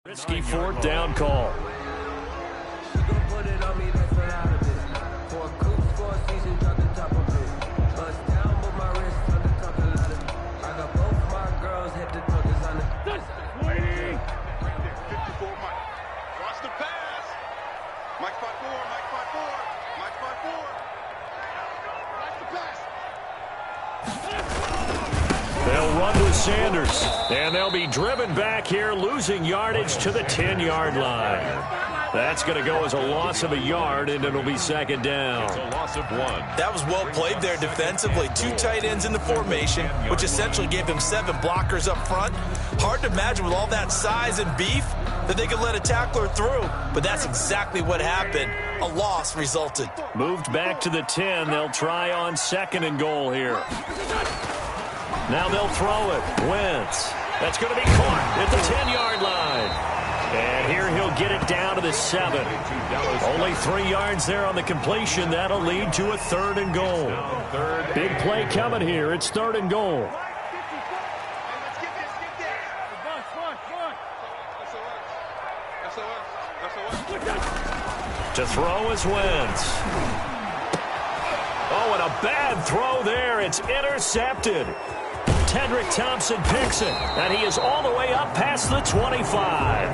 Risky fourth down call. They'll run with Sanders, and they'll be driven back here, losing yardage to the 10-yard line. That's going to go as a loss of a yard, and it'll be second down. It's a loss of 1. That was well played there defensively. 2 tight ends in the formation, which essentially gave him 7 blockers up front. Hard to imagine with all that size and beef that they could let a tackler through, but that's exactly what happened. A loss resulted. Moved back to the 10. They'll try on second and goal here. Now they'll throw it. Wentz. That's going to be caught at the 10-yard line. And here he'll get it down to the 7. Only 3 yards there on the completion. That'll lead to a 3rd and goal. Big play coming here. It's 3rd and goal. To throw is Wentz. Oh, and a bad throw there. It's intercepted. Tedrick Thompson picks it, and he is all the way up past the 25.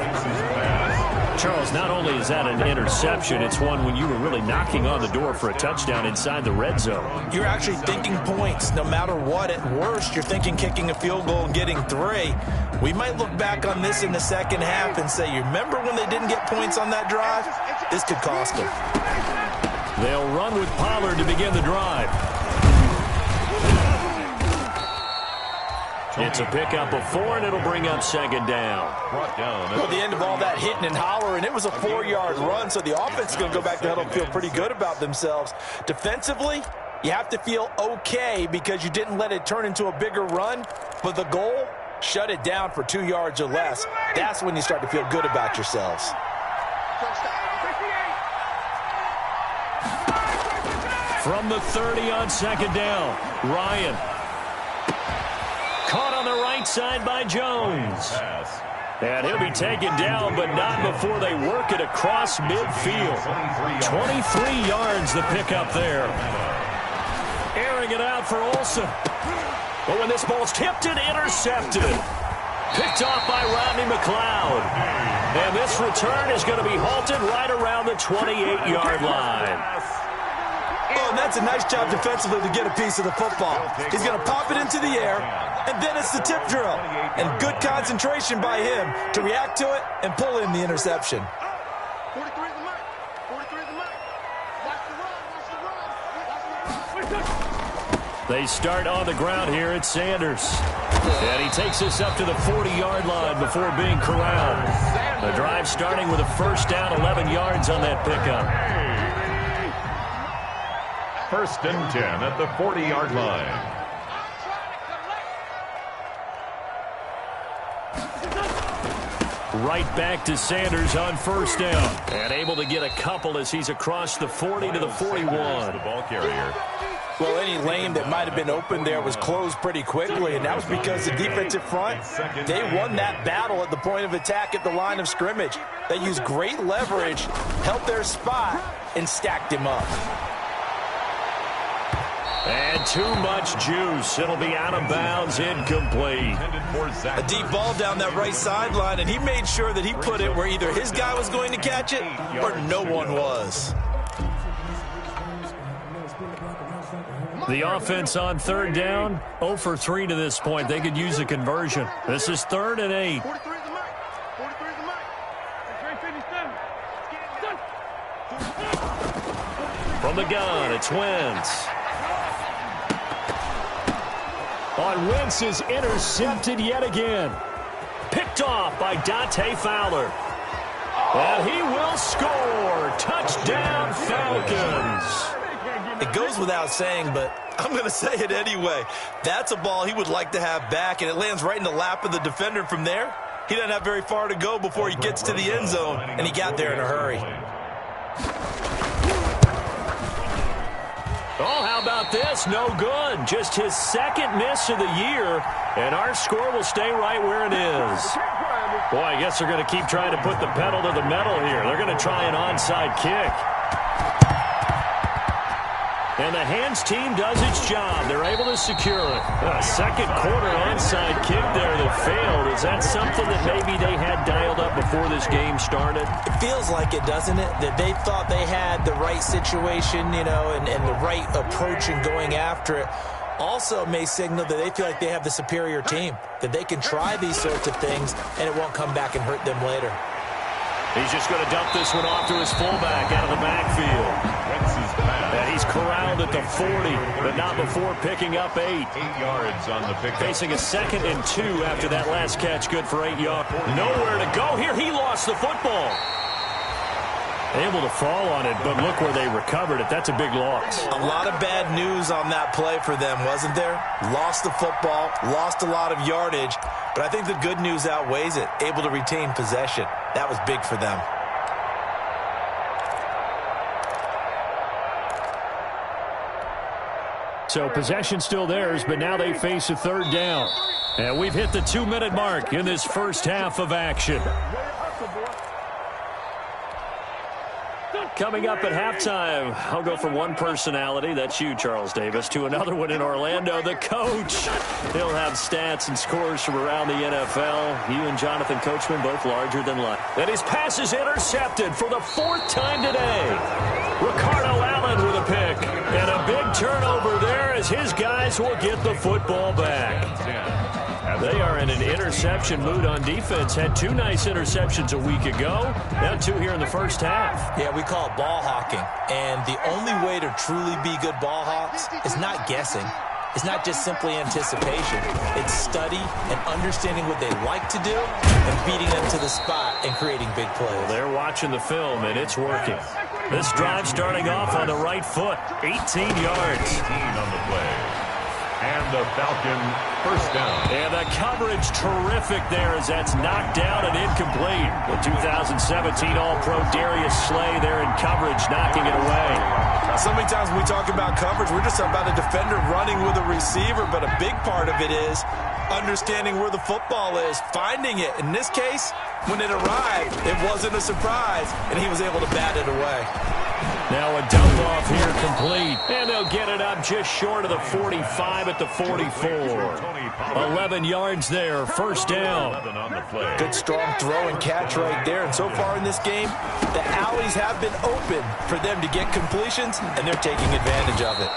Charles, not only is that an interception, it's one when you were really knocking on the door for a touchdown inside the red zone. You're actually thinking points. No matter what, at worst, you're thinking kicking a field goal and getting 3. We might look back on this in the second half and say, you remember when they didn't get points on that drive? This could cost them. They'll run with Pollard to begin the drive. It's a pickup of 4, and it'll bring up second down. Well, the end of all that hitting and hollering, it was a 4-yard run, so the offense is going to go back to huddle and feel pretty good about themselves. Defensively, you have to feel okay because you didn't let it turn into a bigger run, but the goal, shut it down for 2 yards or less. That's when you start to feel good about yourselves. From the 30 on second down, Ryan. Caught on the right side by Jones. And he'll be taken down, but not before they work it across midfield. 23 yards the pickup there. Airing it out for Olsen. But when this ball's tipped and intercepted. Picked off by Rodney McLeod. And this return is going to be halted right around the 28-yard line. Oh, and that's a nice job defensively to get a piece of the football. He's going to pop it into the air, and then it's the tip drill. And good concentration by him to react to it and pull in the interception. 43 is the mark. 43 is the mark. Watch the run. Watch the run. They start on the ground here at Sanders. And he takes us up to the 40-yard line before being corralled. The drive starting with a first down, 11 yards on that pickup. 1st and 10 at the 40-yard line. Right back to Sanders on first down. And able to get a couple as he's across the 40 to the 41. The ball carrier. Well, any lane that might have been open there was closed pretty quickly, and that was because the defensive front, they won that battle at the point of attack at the line of scrimmage. They used great leverage, held their spot, and stacked him up. And too much juice. It'll be out of bounds, incomplete. A deep ball down that right sideline, and he made sure that he put it where either his guy was going to catch it or no one was. The offense on 3rd down, 0 for 3 to this point. They could use a conversion. This is 3rd and 8. 43 is the mark. 43 is the mark. From the gun, it's Wentz. On Wentz is intercepted yet again. Picked off by Dante Fowler. And he will score. Touchdown, Falcons. It goes without saying, but I'm going to say it anyway. That's a ball he would like to have back, and it lands right in the lap of the defender from there. He doesn't have very far to go before he gets to the end zone, and he got there in a hurry. Oh, how about this? No good. Just his 2nd miss of the year, and our score will stay right where it is. Boy, I guess they're going to keep trying to put the pedal to the metal here. They're going to try an onside kick. And the hands team does its job. They're able to secure it. A second quarter onside kick there that failed. Is that something that maybe they had dialed up before this game started? It feels like it, doesn't it? That they thought they had the right situation, you know, and the right approach in going after it. Also may signal that they feel like they have the superior team, that they can try these sorts of things and it won't come back and hurt them later. He's just going to dump this one off to his fullback out of the backfield. And he's corralled at the 40, but not before picking up 8. 8 yards on the pickup. Facing a 2nd and 2 after that last catch, good for 8 yards. Nowhere to go here. He lost the football. Able to fall on it, but look where they recovered it. That's a big loss. A lot of bad news on that play for them, wasn't there? Lost the football, lost a lot of yardage, but I think the good news outweighs it. Able to retain possession. That was big for them. So possession still theirs, but now they face a 3rd down. And we've hit the 2-minute mark in this first half of action. Coming up at halftime, I'll go from one personality, that's you, Charles Davis, to another one in Orlando, the coach. He'll have stats and scores from around the NFL. You and Jonathan Coachman both larger than life. And his pass is intercepted for the 4th time today. Ricardo Allen with a pick. And a big turnover there as his guys will get the football back. They are in an interception mood on defense. Had 2 nice interceptions a week ago. Now 2 here in the first half. Yeah, we call it ball hawking. And the only way to truly be good ball hawks is not guessing. It's not just simply anticipation. It's study and understanding what they like to do and beating them to the spot and creating big plays. Well, they're watching the film, and it's working. This drive starting off on the right foot. 18 yards. 18 on the play. And the Falcon first down. And the coverage terrific there as that's knocked down and incomplete. The 2017 All-Pro Darius Slay there in coverage, knocking it away. So many times when we talk about coverage, we're just about a defender running with a receiver, but a big part of it is understanding where the football is, finding it. In this case, when it arrived, it wasn't a surprise, and he was able to bat it away. Now a dump off here complete. And they'll get it up just short of the 45 at the 44. 11 yards there, first down. Good strong throw and catch right there. And so far in this game, the alleys have been open for them to get completions, and they're taking advantage of it.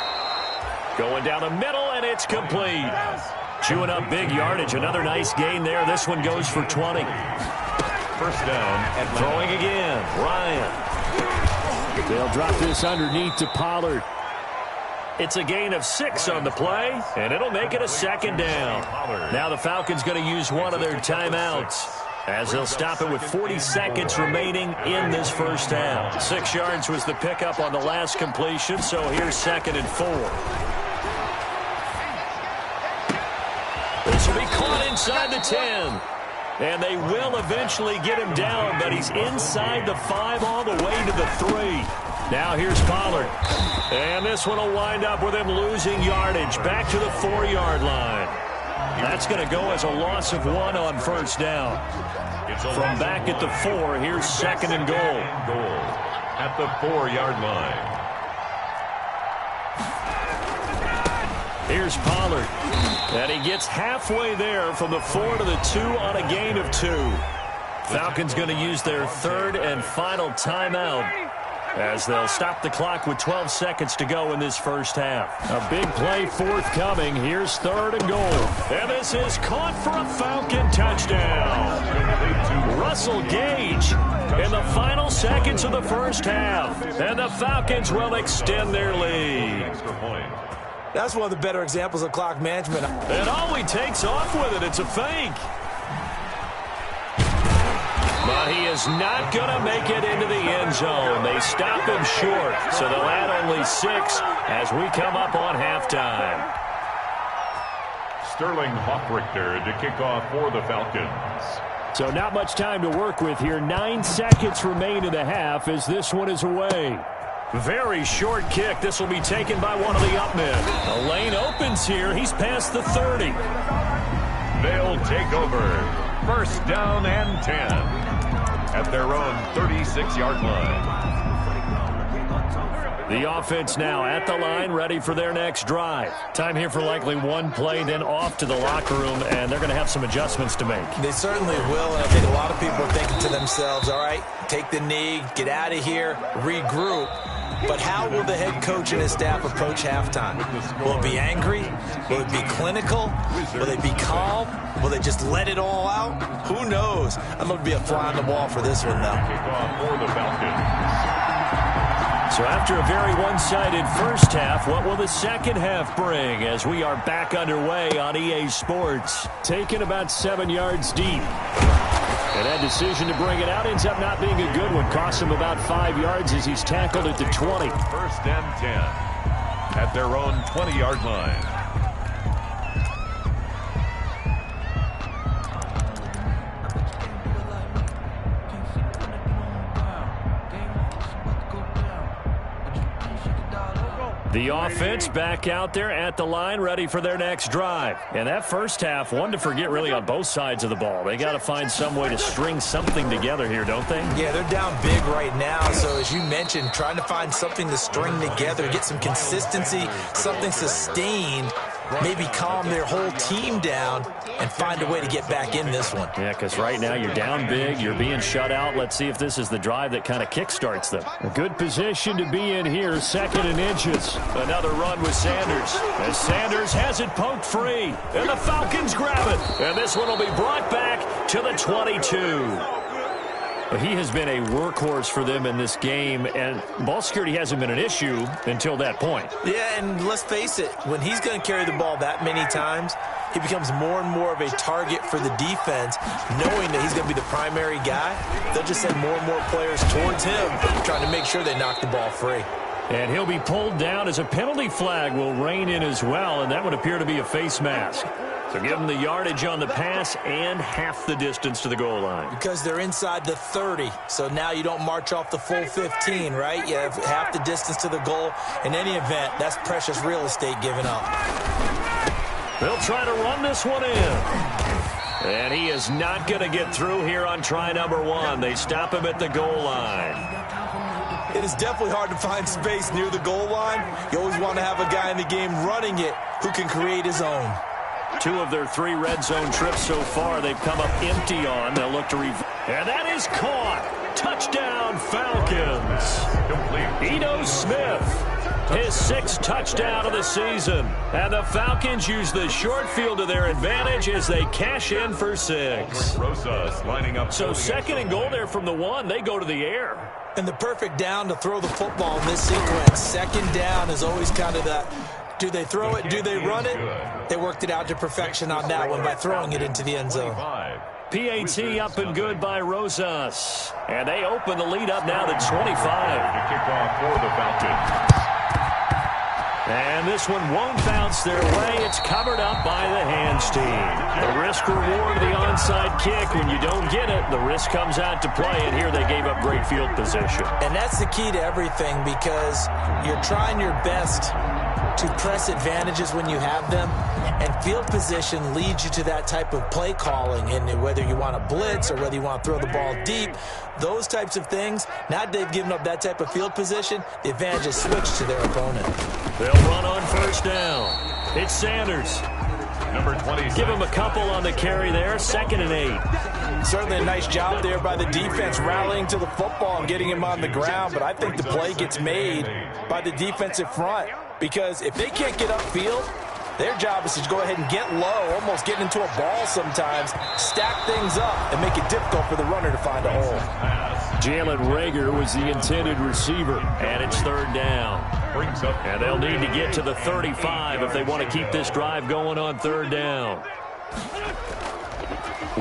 Going down the middle, and it's complete. Chewing up big yardage. Another nice gain there. This one goes for 20. First down. And throwing again. Ryan. They'll drop this underneath to Pollard. It's a gain of 6 on the play, and it'll make it a 2nd down. Now the Falcons going to use one of their timeouts as they'll stop it with 40 seconds remaining in this first half. 6 yards was the pickup on the last completion, so here's 2nd and 4. This will be caught inside the 10. And they will eventually get him down, but he's inside the 5 all the way to the 3. Now here's Pollard. And this one will wind up with him losing yardage back to the 4-yard line. That's going to go as a loss of 1 on first down. From back at the 4, here's 2nd and goal. At the 4-yard line. Here's Pollard. And he gets halfway there from the 4 to the 2 on a gain of 2. Falcons going to use their 3rd and final timeout as they'll stop the clock with 12 seconds to go in this first half. A big play forthcoming. Here's 3rd and goal. And this is caught for a Falcon touchdown. Russell Gage in the final seconds of the first half. And the Falcons will extend their lead. That's one of the better examples of clock management. And Always takes off with it. It's a fake. But he is not going to make it into the end zone. They stop him short, so they'll add only 6 as we come up on halftime. Sterling Hoffrichter to kick off for the Falcons. So not much time to work with here. 9 seconds remain in the half as this one is away. Very short kick. This will be taken by one of the up men. The lane opens here. He's past the 30. They'll take over First down and 10 at their own 36-yard line. The offense now at the line, ready for their next drive. Time here for likely one play, then off to the locker room, and they're going to have some adjustments to make. They certainly will, and I think a lot of people are thinking to themselves, all right, take the knee, get out of here, regroup. But how will the head coach and his staff approach halftime? Will it be angry? Will it be clinical? Will they be calm? Will they just let it all out? Who knows? I'd love to be a fly on the wall for this one, though. Kickoff for the Falcons. So after a very one-sided first half, what will the second half bring as we are back underway on EA Sports? Taken about 7 yards deep. And that decision to bring it out ends up not being a good one. Costs him about 5 yards as he's tackled at the 20. First and 10 at their own 20-yard line. The offense back out there at the line, ready for their next drive. And that first half, one to forget really on both sides of the ball. They got to find some way to string something together here, don't they? Yeah, they're down big right now. So as you mentioned, trying to find something to string together, get some consistency, something sustained, maybe calm their whole team down and find a way to get back in this one. Yeah, because right now you're down big, you're being shut out. Let's see if this is the drive that kind of kickstarts them. A good position to be in here, 2nd and inches. Another run with Sanders. As Sanders has it poked free, and the Falcons grab it. And this one will be brought back to the 22. But he has been a workhorse for them in this game, and ball security hasn't been an issue until that point. Yeah, and let's face it, when he's going to carry the ball that many times, he becomes more and more of a target for the defense, knowing that he's going to be the primary guy. They'll just send more and more players towards him, trying to make sure they knock the ball free. And he'll be pulled down as a penalty flag will rein in as well, and that would appear to be a face mask. So give them the yardage on the pass and half the distance to the goal line. Because they're inside the 30, so now you don't march off the full 15, right? You have half the distance to the goal. In any event, that's precious real estate given up. They'll try to run this one in. And he is not going to get through here on try number 1. They stop him at the goal line. It is definitely hard to find space near the goal line. You always want to have a guy in the game running it who can create his own. 2 of their 3 red zone trips so far, they've come up empty on. They'll look to and that is caught. Touchdown, Falcons. Eno Smith, his 6th touchdown of the season. And the Falcons use the short field to their advantage as they cash in for 6. Rosas lining up. So 2nd and goal there from the 1. They go to the air. And the perfect down to throw the football in this sequence. 2nd down is always kind of the, do they throw it, do they run it? They worked it out to perfection on that one by throwing it into the end zone. PAT up and good by Rosas. And they open the lead up now to 25. To kick off for the Falcons. And this one won't bounce their way. It's covered up by the hands team. The risk reward of the onside kick. When you don't get it, the risk comes out to play. And here they gave up great field position. And that's the key to everything, because you're trying your best to press advantages when you have them, and field position leads you to that type of play calling. And whether you want to blitz or whether you want to throw the ball deep, those types of things, now that they've given up that type of field position, the advantage is switched to their opponent. They'll run on first down. It's Sanders. Number 20. Give him a couple on the carry there. 2nd and 8. Certainly a nice job there by the defense rallying to the football and getting him on the ground, but I think the play gets made by the defensive front, because if they can't get upfield, their job is to go ahead and get low, almost get into a ball sometimes, stack things up, and make it difficult for the runner to find a hole. Jalen Reagor was the intended receiver, and it's 3rd down. And they'll need to get to the 35 if they want to keep this drive going on 3rd down.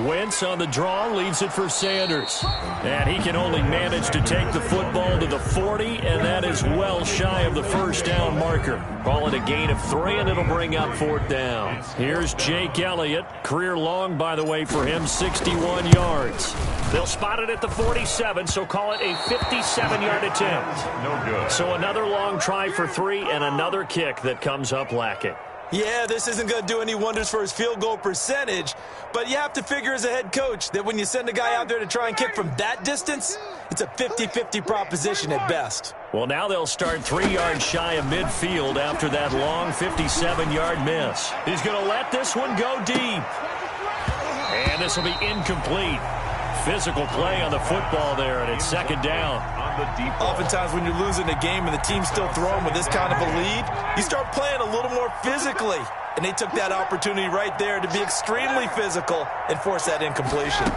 Wentz on the draw, leaves it for Sanders. And he can only manage to take the football to the 40, and that is well shy of the first down marker. Call it a gain of 3, and it'll bring up 4th down. Here's Jake Elliott. Career long, by the way, for him, 61 yards. They'll spot it at the 47, so call it a 57-yard attempt. No good. So another long try for 3 and another kick that comes up lacking. Yeah, this isn't going to do any wonders for his field goal percentage, but you have to figure as a head coach that when you send a guy out there to try and kick from that distance, it's a 50-50 proposition at best. Well, now they'll start 3 yards shy of midfield after that long 57-yard miss. He's going to let this one go deep. And this will be incomplete. Physical play on the football there, and it's second down. Oftentimes when you're losing a game and the team's still throwing with this kind of a lead, you start playing a little more physically. And they took that opportunity right there to be extremely physical and force that incompletion.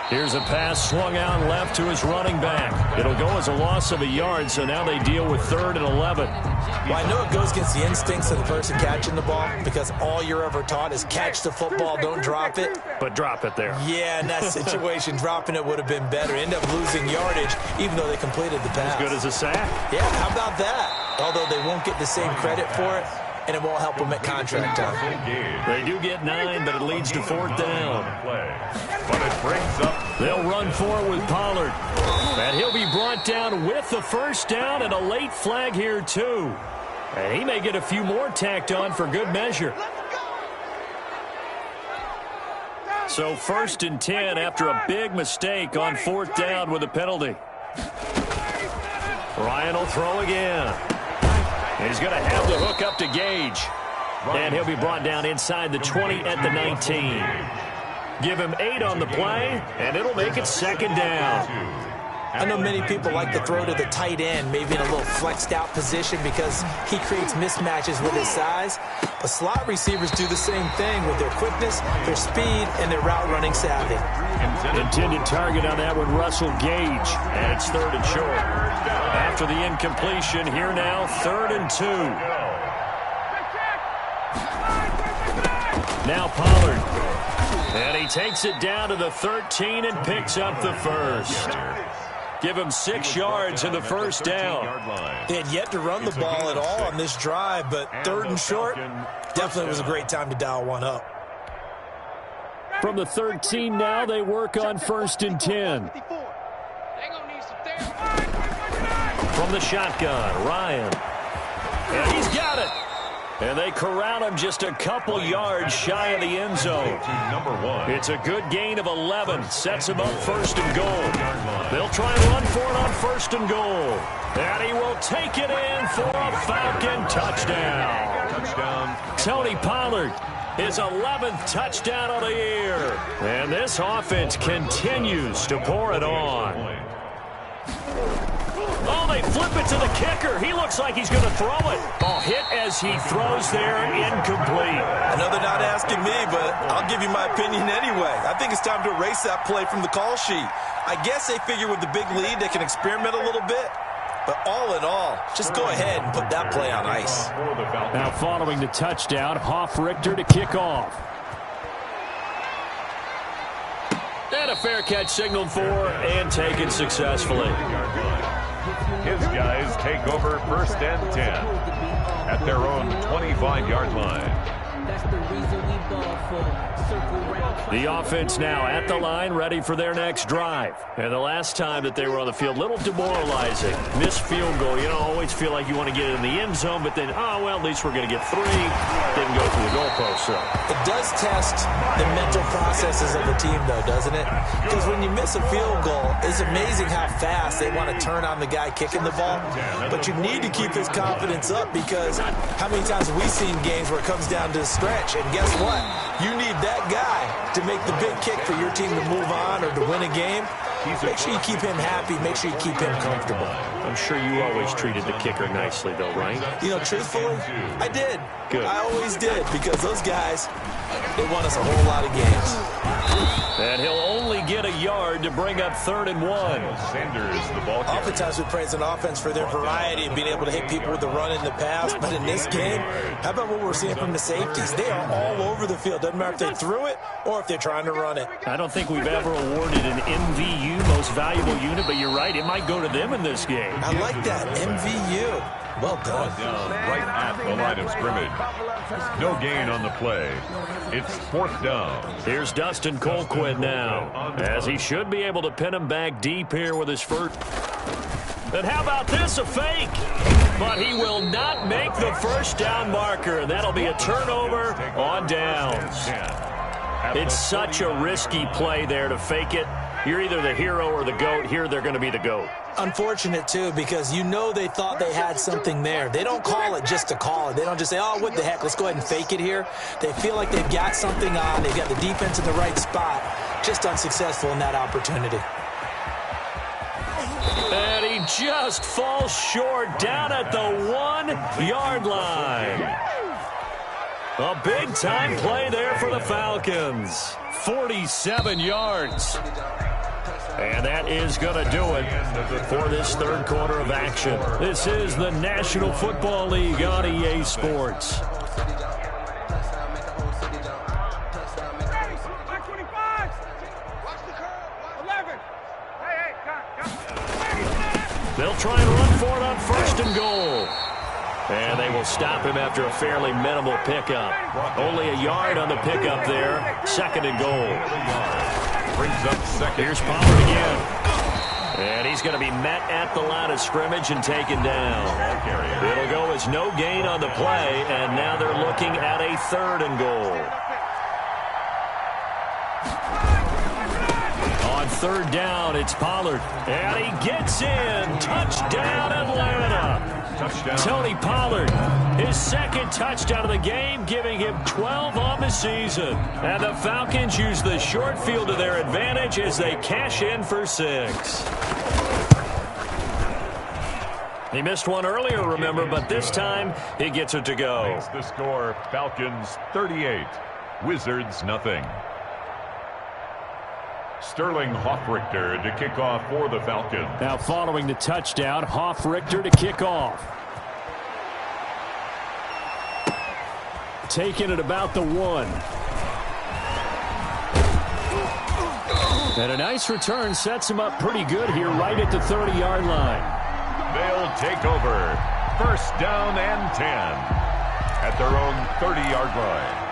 Here's a pass swung out left to his running back. It'll go as a loss of a yard, so now they deal with 3rd and 11. Well, I know it goes against the instincts of the person catching the ball because all you're ever taught is catch the football, don't drop it. But drop it there. Yeah, in that situation, dropping it would have been better. End up losing yardage, even though they completed the pass. As good as a sack? Yeah, how about that? Although they won't get the same credit for it, and it won't help them at contract time. They do get 9, but it leads to 4th down. But it brings up. They'll run for it with Pollard. And he'll be brought down with the first down and a late flag here, too. And he may get a few more tacked on for good measure. So 1st and 10 after a big mistake on 4th down with a penalty. Ryan will throw again. He's going to have the hook up to Gage. And he'll be brought down inside the 20 at the 19. Give him 8 on the play, and it'll make it second down. I know many people like to throw to the tight end, maybe in a little flexed out position because he creates mismatches with his size. But slot receivers do the same thing with their quickness, their speed, and their route running savvy. Intended target on that one, Russell Gage. And it's 3rd and short. After the incompletion, here now, 3rd and 2. Now Pollard. And he takes it down to the 13 and picks up the first. Give him 6 yards in the first down. They had yet to run the ball at all on this drive, but 3rd and short definitely was a great time to dial one up. From the 13 now, they work on 1st and 10. From the shotgun, Ryan. And he's got it. And they corral him just a couple yards shy of the end zone. It's a good gain of 11. Sets him up 1st and goal. They'll try and run for it on 1st and goal. And he will take it in for a Falcon touchdown. Tony Pollard, his 11th touchdown of the year. And this offense continues to pour it on. Oh, they flip it to the kicker. He looks like he's going to throw it. Ball hit as he throws there, incomplete. I know they're not asking me, but I'll give you my opinion anyway. I think it's time to erase that play from the call sheet. I guess they figure with the big lead they can experiment a little bit. But all in all, just go ahead and put that play on ice. Now following the touchdown, Hoff-Richter to kick off. And a fair catch signaled for and taken successfully. His guys take over 1st and 10 at their own 25-yard line. The offense now at the line, ready for their next drive. And the last time that they were on the field, a little demoralizing. Missed field goal. You don't always feel like you want to get it in the end zone, but then, oh, well, at least we're going to get 3. Didn't go through the goalpost, so. It does test the mental processes of the team, though, doesn't it? Because when you miss a field goal, it's amazing how fast they want to turn on the guy kicking the ball. But you need to keep his confidence up because how many times have we seen games where it comes down to a stretch? And guess what? You need that guy to make the big kick for your team to move on or to win a game. Make sure you keep him happy. Make sure you keep him comfortable. I'm sure you always treated the kicker nicely, though, right? You know, truthfully, I did. Good. I always did because those guys, they won us a whole lot of games. And he'll only get a yard to bring up 3rd and 1. Sanders, the ball carrier. Oftentimes we praise an offense for their variety of being able to hit people with the run in the pass. But in this game, how about what we're seeing from the safeties? They are all over the field. Doesn't matter if they threw it or if they're trying to run it. I don't think we've ever awarded an MVU, most valuable unit, but you're right. It might go to them in this game. I like that. MVU. Well done. Right at the line of scrimmage. No gain on the play. It's 4th down. Here's Dustin Colquitt now, as he should be able to pin him back deep here with his first. And how about this, a fake? But he will not make the first down marker. That'll be a turnover on downs. It's such a risky play there to fake it. You're either the hero or the GOAT. Here they're going to be the GOAT. Unfortunate, too, because you know they thought they had something there. They don't call it just to call it. They don't just say, oh, what the heck, let's go ahead and fake it here. They feel like they've got something on. They've got the defense in the right spot. Just unsuccessful in that opportunity. And he just falls short down at the 1-yard line. A big-time play there for the Falcons. 47 yards. And that is going to do it for this third quarter of action. This is the National Football League on EA Sports. They'll try and run for it on first and goal. And they will stop him after a fairly minimal pickup. Only a yard on the pickup there. Second and goal. Brings up second. Here's Pollard again. And he's going to be met at the line of scrimmage and taken down. It'll go as no gain on the play, and now they're looking at a third and goal. On third down, it's Pollard. And he gets in. Touchdown, Atlanta. Touchdown. Tony Pollard, his second touchdown of the game, giving him 12 on the season. And the Falcons use the short field to their advantage as they cash in for 6. He missed one earlier, remember, but this time he gets it to go. Makes the score, Falcons 38, Wizards nothing. Sterling Hoffrichter to kick off for the Falcons. Now following the touchdown, Hoffrichter to kick off. Taking it about the 1. And a nice return sets him up pretty good here right at the 30-yard line. They'll take over. First down and 10 at their own 30-yard line.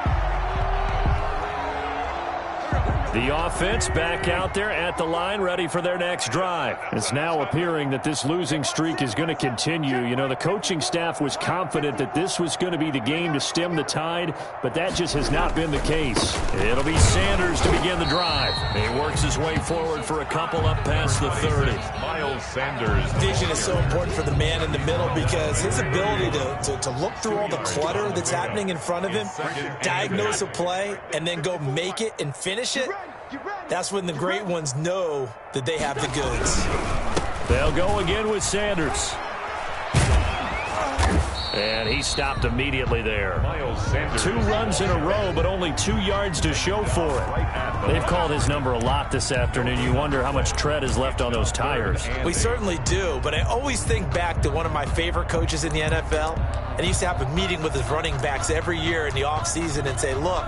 The offense back out there at the line, ready for their next drive. It's now appearing that this losing streak is going to continue. You know, the coaching staff was confident that this was going to be the game to stem the tide, but that just has not been the case. It'll be Sanders to begin the drive. He works his way forward for a couple up past the 30. Miles Sanders. Vision is so important for the man in the middle because his ability to look through all the clutter that's happening in front of him, diagnose a play, and then go make it and finish it. That's when the great ones know that they have the goods. They'll go again with Sanders. And he stopped immediately there. Miles Sanders. 2 runs in a row, but only 2 yards to show for it. They've called his number a lot this afternoon. You wonder how much tread is left on those tires. We certainly do, but I always think back to one of my favorite coaches in the NFL. And he used to have a meeting with his running backs every year in the offseason and say, look,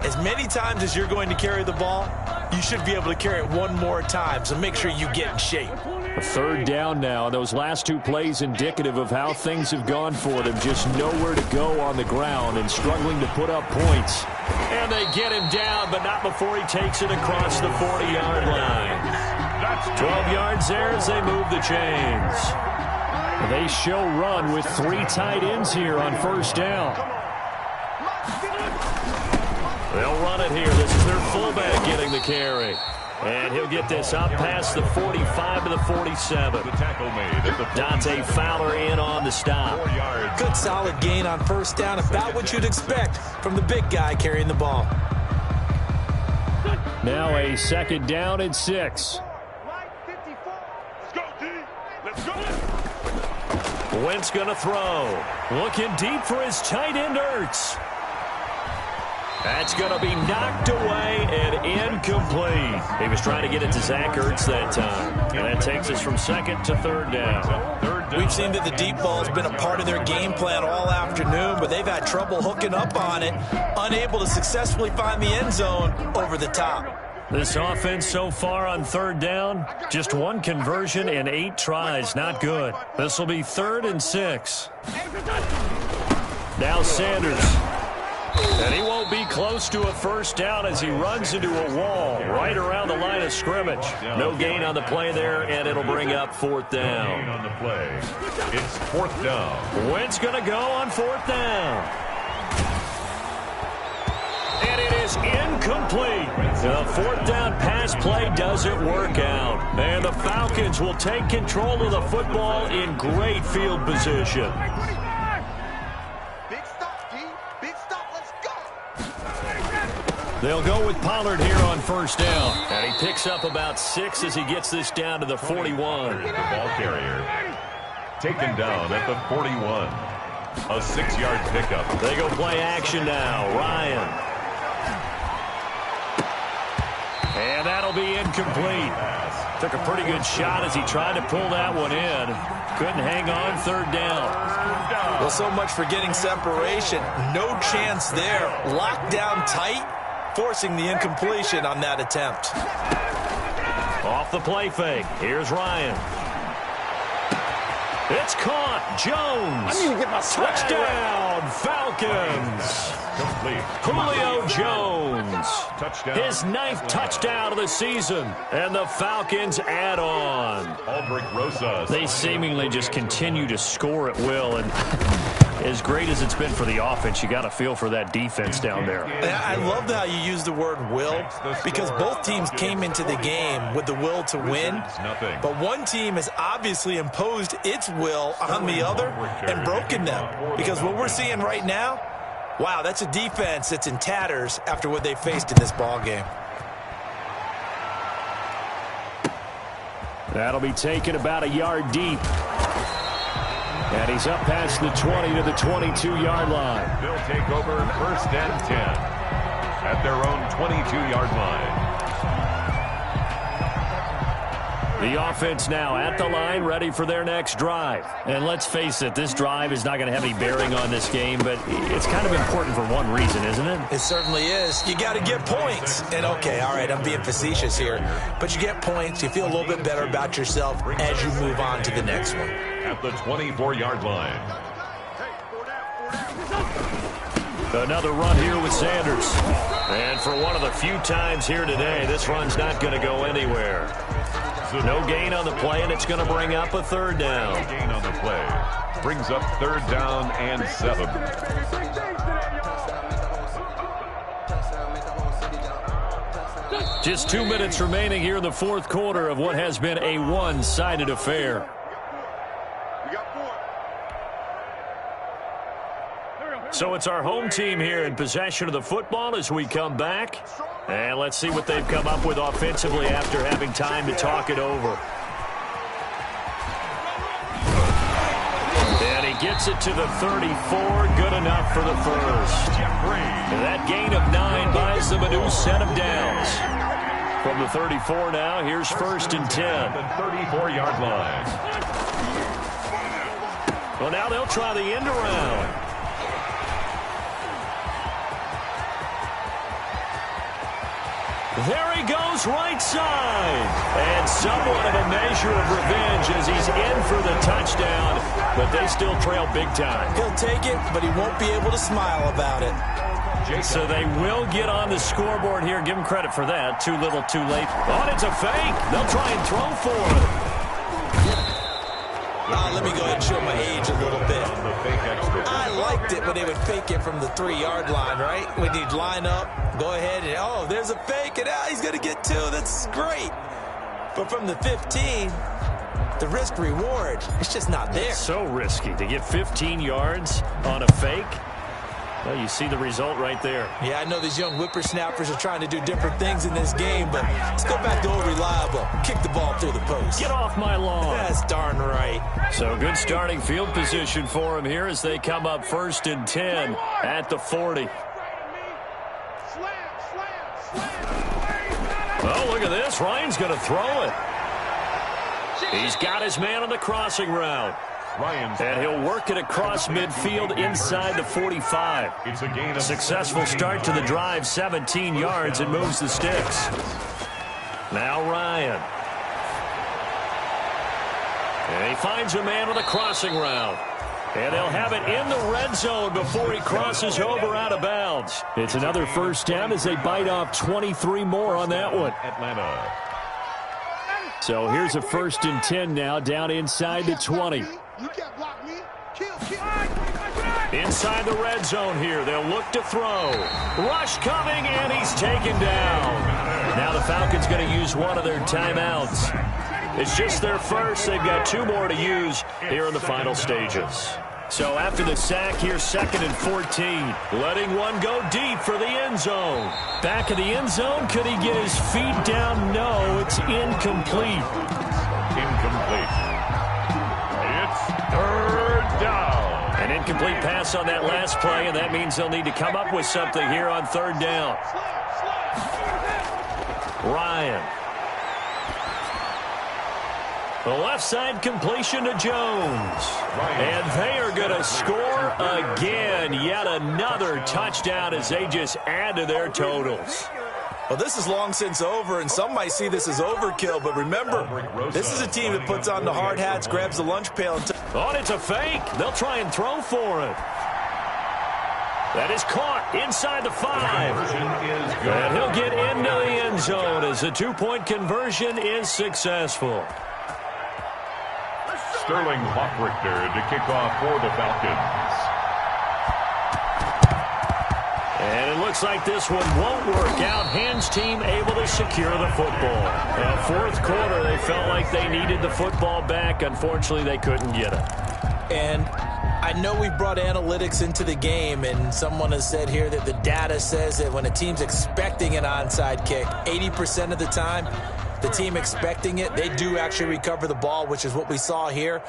as many times as you're going to carry the ball, you should be able to carry it one more time, so make sure you get in shape. A third down now. Those last 2 plays indicative of how things have gone for them. Just nowhere to go on the ground and struggling to put up points. And they get him down, but not before he takes it across the 40-yard line. That's 12 yards there as they move the chains. They show run with 3 tight ends here on first down. They'll run it here. This is their fullback getting the carry. And he'll get this up past the 45 to the 47. The tackle made at the Dante Fowler in on the stop. 4 yards. Good solid gain on first down, about what you'd expect from the big guy carrying the ball. Now a second down and 6. Let's go, D. Let's go. Wentz going to throw. Looking deep for his tight end, Ertz. That's going to be knocked away and incomplete. He was trying to get it to Zach Ertz that time. And that takes us from second to third down. We've seen that the deep ball has been a part of their game plan all afternoon, but they've had trouble hooking up on it, unable to successfully find the end zone over the top. This offense so far on third down, just 1 conversion and 8 tries. Not good. This will be 3rd and 6. Now Sanders. And he won't be close to a first down as he runs into a wall right around the line of scrimmage. No gain on the play there, and it'll bring up fourth down. On the play, it's fourth down. Wentz going to go on fourth down. And it is incomplete. The fourth down pass play doesn't work out. And the Falcons will take control of the football in great field position. They'll go with Pollard here on first down. And he picks up about 6 as he gets this down to the 41. The ball carrier taken down at the 41. A 6-yard pickup. They go play action now. Ryan. And that'll be incomplete. Took a pretty good shot as he tried to pull that one in. Couldn't hang on, third down. Well, so much for getting separation. No chance there. Locked down tight, forcing the incompletion on that attempt. Off the play fake. Here's Ryan. It's caught. Jones. I need to get my touchdown, Falcons. Complete. Julio Jones. Touchdown. His 9th touchdown of the season. And the Falcons add on. Aldrich Rosas. They seemingly just continue to score at will. And as great as it's been for the offense, you got to feel for that defense down there. I love how you use the word will, because both teams came into the game with the will to win. But one team has obviously imposed its will on the other and broken them. Because what we're seeing right now, wow, that's a defense that's in tatters after what they faced in this ball game. That'll be taken about a yard deep. And he's up past the 20 to the 22-yard line. They'll take over first and 10 at their own 22-yard line. The offense now at the line, ready for their next drive. And let's face it, this drive is not going to have any bearing on this game, but it's kind of important for one reason, isn't it? It certainly is. You got to get points. And okay, all right, I'm being facetious here, but you get points, you feel a little bit better about yourself as you move on to the next one. At the 24-yard line. Another run here with Sanders. And for one of the few times here today, this run's not going to go anywhere. No gain on the play, and it's going to bring up a third down. No gain on the play. Brings up third down and 7. Just 2 minutes remaining here in the fourth quarter of what has been a one-sided affair. So it's our home team here in possession of the football as we come back. And let's see what they've come up with offensively after having time to talk it over. And he gets it to the 34. Good enough for the first. And that gain of 9 buys them a new set of downs. From the 34 now, here's first and 10. The 34-yard line. Well, now they'll try the end around. There he goes, right side. And somewhat of a measure of revenge as he's in for the touchdown, but they still trail big time. He'll take it, but he won't be able to smile about it. So they will get on the scoreboard here. Give him credit for that. Too little, too late. Oh, it's a fake. They'll try and throw for it. Let me go ahead and show my age a little bit. I liked it when they would fake it from the 3-yard line, right? When you'd line up, go ahead and, oh, there's a fake, and he's going to get 2. That's great. But from the 15, the risk-reward, it's just not there. It's so risky to get 15 yards on a fake. Well, you see the result right there. Yeah, I know these young whippersnappers are trying to do different things in this game, but let's go back to old reliable. Kick the ball through the post. Get off my lawn. That's darn right. So good starting field position for him here as they come up first and 10 at the 40. Oh, look at this. Ryan's going to throw it. He's got his man on the crossing route. And he'll work it across midfield inside the 45. It's a gain of successful start to the drive, 17 yards, and moves the sticks. Now Ryan. And he finds a man on the crossing route. And they'll have it in the red zone before he crosses over out of bounds. It's another first down as they bite off 23 more on that one. Atlanta. So here's a 1st and 10 now, down inside the 20. You can't block me. Kill. Inside the red zone here. They'll look to throw. Rush coming, and he's taken down. Now the Falcons going to use one of their timeouts. It's just their first. They've got 2 more to use here in the final stages. So after the sack, here's 2nd and 14. Letting one go deep for the end zone. Back of the end zone. Could he get his feet down? No, it's incomplete. Incomplete. It's 3rd down. An incomplete pass on that last play, and that means they'll need to come up with something here on 3rd down. Ryan. The left side completion to Jones. And they are going to score again. Yet another touchdown as they just add to their totals. Well, this is long since over, and some might see this as overkill. But remember, this is a team that puts on the hard hats, grabs the lunch pail. Oh, and it's a fake. They'll try and throw for it. That is caught inside the 5. And he'll get into the end zone as the 2-point conversion is successful. Sterling Hockrichter to kick off for the Falcons. And it looks like this one won't work out. Hands team able to secure the football. 4th quarter, they felt like they needed the football back. Unfortunately, they couldn't get it. And I know we brought analytics into the game, and someone has said here that the data says that when a team's expecting an onside kick, 80% of the time, the team expecting it, they do actually recover the ball, which is what we saw here.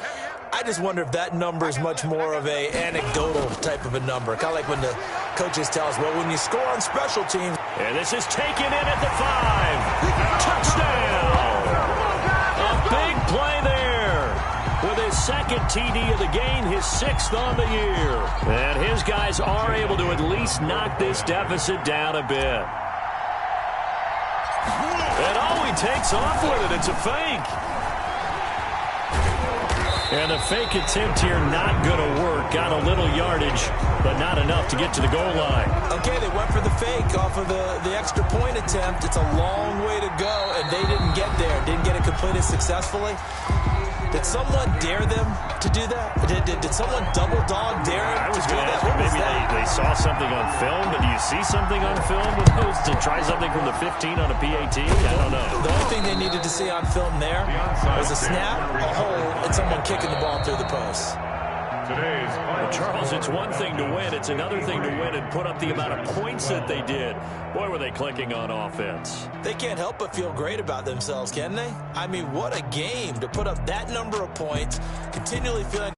I just wonder if that number is much more of a anecdotal type of a number. Kind of like when the coaches tell us, well, when you score on special teams. And this is taken in at the 5. Touchdown! A big play there. With his 2nd TD of the game, his 6th on the year. And his guys are able to at least knock this deficit down a bit. And all he takes off with it, it's a fake. And the fake attempt here not going to work. Got a little yardage, but not enough to get to the goal line. Okay, they went for the fake off of the extra point attempt. It's a long way to go, and they didn't get there. Didn't get it completed successfully. Did someone dare them to do that? Did someone double dog dare them to do that? Maybe they saw something on film, but do you see something on film with those to try something from the 15 on a PAT? I don't know. The only thing they needed to see on film there was a snap, a hole, and someone kicking the ball through the post. Well, Charles, it's one thing to win. It's another thing to win and put up the amount of points that they did. Boy, were they clicking on offense. They can't help but feel great about themselves, can they? I mean, what a game to put up that number of points, continually feeling